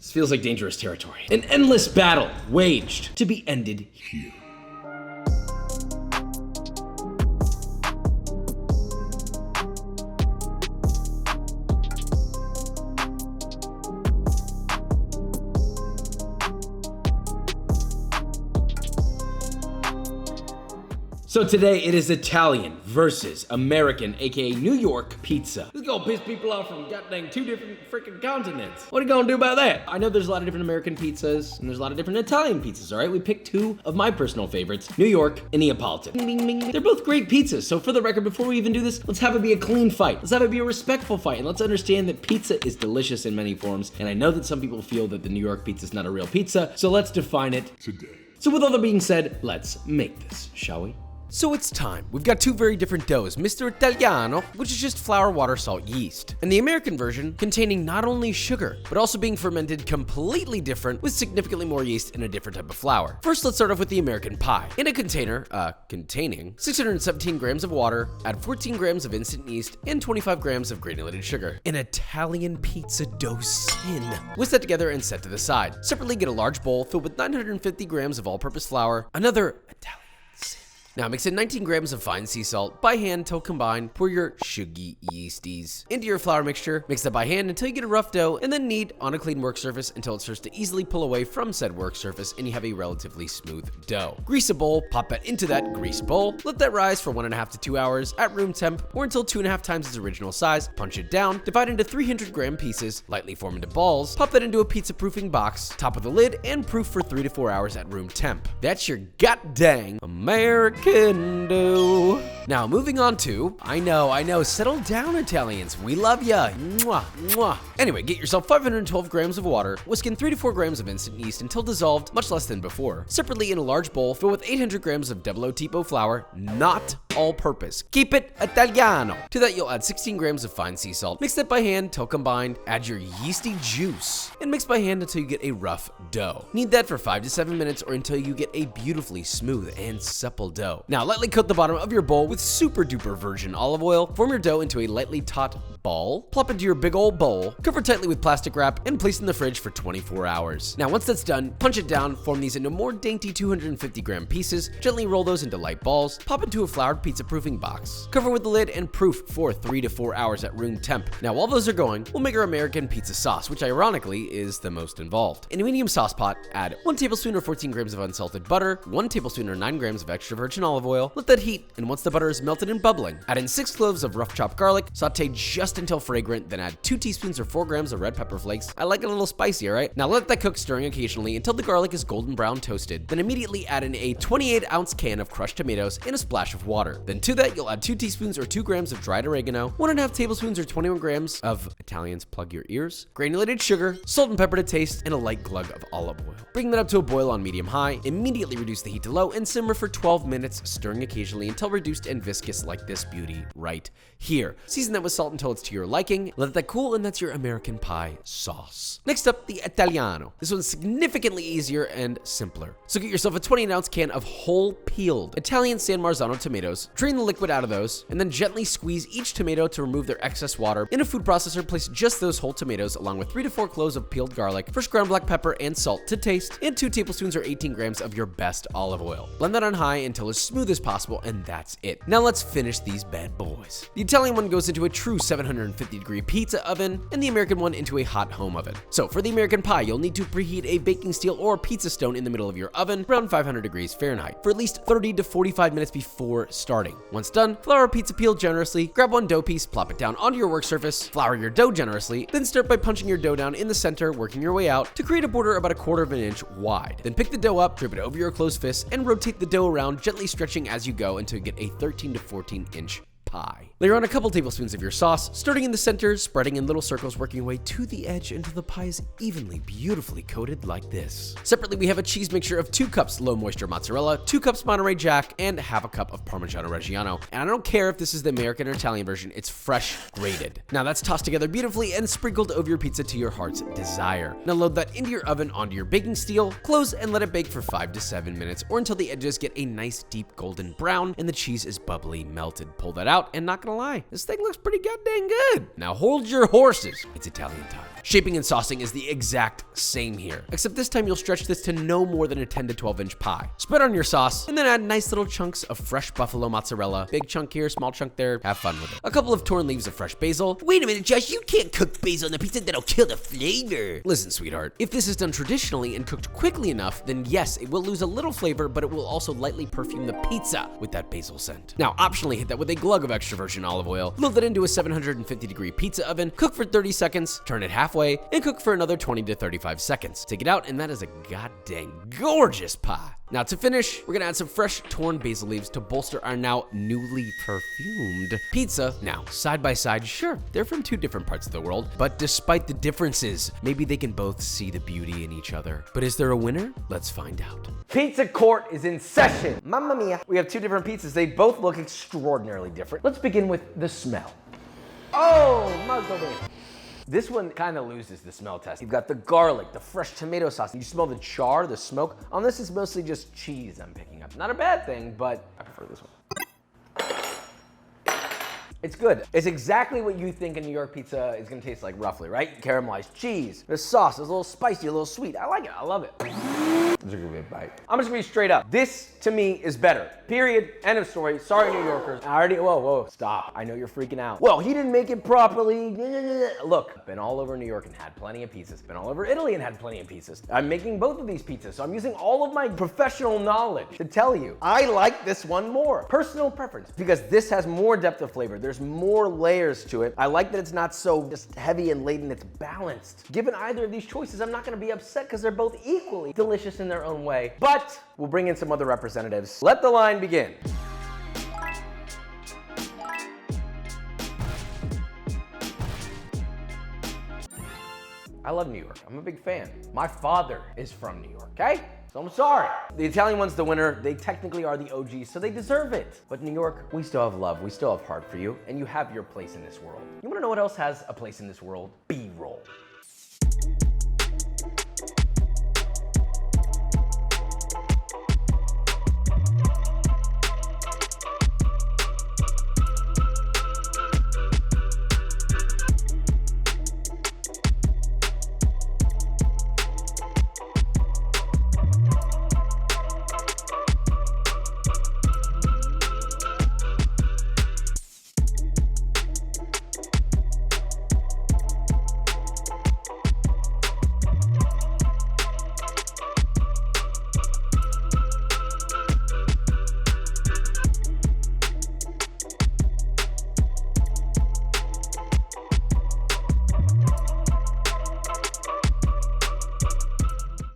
This feels like dangerous territory. An endless battle waged to be ended here. So today it is Italian versus American, aka New York pizza. This is gonna piss people off from goddamn 2 different freaking continents. What are you gonna do about that? I know there's a lot of different American pizzas and there's a lot of different Italian pizzas, all right? We picked 2 of my personal favorites, New York and Neapolitan. Ding, ding, ding. They're both great pizzas. So for the record, before we even do this, let's have it be a clean fight. Let's have it be a respectful fight. And let's understand that pizza is delicious in many forms. And I know that some people feel that the New York pizza is not a real pizza. So let's define it today. So with all that being said, let's make this, shall we? So it's time. We've got 2 very different doughs, Mr. Italiano, which is just flour, water, salt, yeast, and the American version containing not only sugar, but also being fermented completely different with significantly more yeast and a different type of flour. First, let's start off with the American pie. In a container, containing 617 grams of water, add 14 grams of instant yeast, and 25 grams of granulated sugar. An Italian pizza dough sin. Whisk that together and set to the side. Separately, get a large bowl filled with 950 grams of all-purpose flour, another Italian sin. Now mix in 19 grams of fine sea salt by hand till combined. Pour your sugary yeasties into your flour mixture. Mix that by hand until you get a rough dough, and then knead on a clean work surface until it starts to easily pull away from said work surface and you have a relatively smooth dough. Grease a bowl, pop that into that greased bowl. Let that rise for 1.5 to 2 hours at room temp or until 2.5 times its original size. Punch it down, divide into 300-gram pieces, lightly form into balls. Pop that into a pizza proofing box, top of the lid, and proof for 3 to 4 hours at room temp. That's your goddamn American dough. Now moving on to, I know, settle down Italians, we love ya, mwah, mwah. Anyway, get yourself 512 grams of water, whisk in 3 to 4 grams of instant yeast until dissolved, much less than before. Separately in a large bowl, fill with 800 grams of double O tipo flour, not all-purpose. Keep it Italiano. To that you'll add 16 grams of fine sea salt. Mix that by hand till combined, add your yeasty juice, and mix by hand until you get a rough dough. Knead that for 5 to 7 minutes or until you get a beautifully smooth and supple dough. Now lightly coat the bottom of your bowl with super duper virgin olive oil, form your dough into a lightly taut ball, plop into your big old bowl, cover tightly with plastic wrap, and place in the fridge for 24 hours. Now once that's done, punch it down, form these into more dainty 250 gram pieces, gently roll those into light balls, pop into a floured pizza proofing box, cover with the lid and proof for 3 to 4 hours at room temp. Now while those are going, we'll make our American pizza sauce, which ironically is the most involved. In a medium sauce pot, add 1 tablespoon or 14 grams of unsalted butter, 1 tablespoon or 9 grams of extra virgin olive oil, let that heat, and once the butter is melted and bubbling, add in 6 cloves of rough chopped garlic, saute just until fragrant, then add 2 teaspoons or 4 grams of red pepper flakes. I like it a little spicy, alright? Now let that cook, stirring occasionally until the garlic is golden brown toasted, then immediately add in a 28-ounce can of crushed tomatoes and a splash of water. Then to that you'll add 2 teaspoons or 2 grams of dried oregano, 1.5 tablespoons or 21 grams of, Italians plug your ears, granulated sugar, salt and pepper to taste, and a light glug of olive oil. Bring that up to a boil on medium-high, immediately reduce the heat to low, and simmer for 12 minutes, stirring occasionally until reduced and viscous like this beauty right here. Season that with salt until it's to your liking, let that cool, and that's your American pie sauce. Next up, the Italiano. This one's significantly easier and simpler. So get yourself a 28-ounce can of whole peeled Italian San Marzano tomatoes, drain the liquid out of those, and then gently squeeze each tomato to remove their excess water. In a food processor, place just those whole tomatoes along with 3 to 4 cloves of peeled garlic, fresh ground black pepper and salt to taste, and 2 tablespoons or 18 grams of your best olive oil. Blend that on high until as smooth as possible, and that's it. Now let's finish these bad boys. The Italian one goes into a true 750-degree pizza oven, and the American one into a hot home oven. So for the American pie, you'll need to preheat a baking steel or pizza stone in the middle of your oven around 500 degrees Fahrenheit for at least 30 to 45 minutes before starting. Once done, flour a pizza peel generously, grab one dough piece, plop it down onto your work surface, flour your dough generously, then start by punching your dough down in the center, working your way out to create a border about 1/4 of an inch wide. Then pick the dough up, drip it over your closed fist, and rotate the dough around, gently stretching as you go until you get a 13 to 14 inch pie. Layer on a couple tablespoons of your sauce, starting in the center, spreading in little circles, working your way to the edge until the pie is evenly, beautifully coated like this. Separately, we have a cheese mixture of 2 cups low moisture mozzarella, 2 cups Monterey Jack, and half a cup of Parmigiano Reggiano. And I don't care if this is the American or Italian version, it's fresh grated. Now that's tossed together beautifully and sprinkled over your pizza to your heart's desire. Now load that into your oven onto your baking steel, close and let it bake for 5 to 7 minutes or until the edges get a nice deep golden brown and the cheese is bubbly melted. Pull that out, out, and not gonna lie, this thing looks pretty goddamn good. Now hold your horses. It's Italian time. Shaping and saucing is the exact same here, except this time you'll stretch this to no more than a 10 to 12 inch pie. Spread on your sauce, and then add nice little chunks of fresh buffalo mozzarella. Big chunk here, small chunk there, have fun with it. A couple of torn leaves of fresh basil. Wait a minute, Josh, you can't cook basil on a pizza, that'll kill the flavor. Listen, sweetheart, if this is done traditionally and cooked quickly enough, then yes, it will lose a little flavor, but it will also lightly perfume the pizza with that basil scent. Now, optionally hit that with a glug of extra virgin olive oil, load that into a 750-degree pizza oven, cook for 30 seconds, turn it halfway, and cook for another 20 to 35 seconds. Take it out, and that is a goddamn gorgeous pie. Now to finish, we're gonna add some fresh torn basil leaves to bolster our now newly perfumed pizza. Now, side by side, sure, they're from two different parts of the world, but despite the differences, maybe they can both see the beauty in each other. But is there a winner? Let's find out. Pizza court is in session. Mamma mia. We have two different pizzas. They both look extraordinarily different. Let's begin with the smell. Oh, molto bene. This one kind of loses the smell test. You've got the garlic, the fresh tomato sauce. You smell the char, the smoke. On this, it's mostly just cheese I'm picking up. Not a bad thing, but I prefer this one. It's good. It's exactly what you think a New York pizza is gonna taste like roughly, right? Caramelized cheese. The sauce is a little spicy, a little sweet. I like it, I love it. This is gonna be a bite. I'm just gonna be straight up. This, to me, is better. Period, end of story. Sorry, New Yorkers. Whoa, stop. I know you're freaking out. Well, he didn't make it properly. Look, been all over New York and had plenty of pizzas. Been all over Italy and had plenty of pizzas. I'm making both of these pizzas, so I'm using all of my professional knowledge to tell you, I like this one more. Personal preference, because this has more depth of flavor. There's more layers to it. I like that it's not so just heavy and laden, it's balanced. Given either of these choices, I'm not gonna be upset because they're both equally delicious in their own way. But we'll bring in some other representatives. Let the line begin. I love New York. I'm a big fan. My father is from New York, okay? So I'm sorry. The Italian one's the winner. They technically are the OGs, so they deserve it. But New York, we still have love. We still have heart for you, and you have your place in this world. You wanna know what else has a place in this world? B-roll.